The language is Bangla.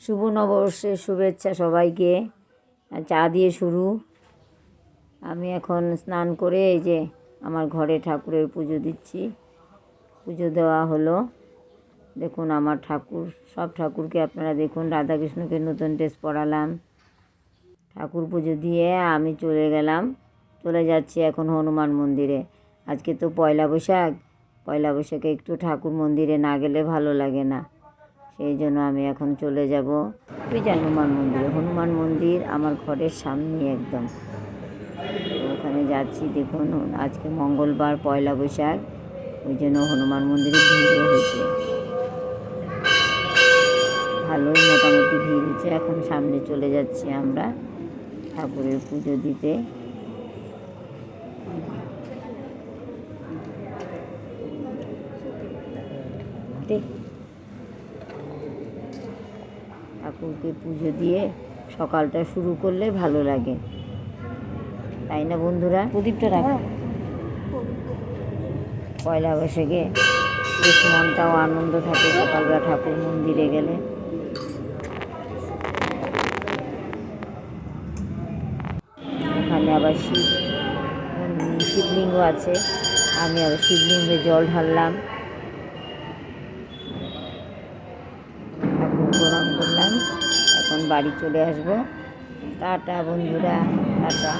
শুভ নববর্ষের শুভেচ্ছা সবাইকে। চা দিয়ে শুরু। আমি এখন স্নান করে এই যে আমার ঘরে ঠাকুরের পুজো দিচ্ছি। পুজো দেওয়া হলো। দেখুন আমার ঠাকুর, সব ঠাকুরকে আপনারা দেখুন। রাধাকৃষ্ণকে নতুন ড্রেস পরালাম। ঠাকুর পুজো দিয়ে আমি চলে যাচ্ছি এখন হনুমান মন্দিরে। আজকে তো পয়লা বৈশাখ। পয়লা বৈশাখে একটু ঠাকুর মন্দিরে না গেলে ভালো লাগে না। সেই জন্য আমি এখন চলে যাব ওই যে হনুমান মন্দিরে। হনুমান মন্দির আমার ঘরের সামনে একদম। ওখানে যাচ্ছি। দেখুন আজকে মঙ্গলবার, পয়লা বৈশাখ, ওই জন্য হনুমান মন্দিরে ভিড়ও হয়েছে, ভালোই মোটামুটি ভিড় হচ্ছে। এখন সামনে চলে যাচ্ছি আমরা ঠাকুরের পুজো দিতে। ঠাকুরকে পুজো দিয়ে সকালটা শুরু করলে ভালো লাগে, তাই না বন্ধুরা? প্রদীপটা রাখ। পয়লা বৈশাখে বেশ মনটাও আনন্দ থাকে সকালবেলা ঠাকুর মন্দিরে গেলে। ওখানে আবার শিবলিঙ্গ আছে। আমি আবার শিবলিঙ্গে জল ঢাললাম, ঠাকুর প্রণাম করলাম। এখন বাড়ি চলে আসবো। টাটা বন্ধুরা, টাটা।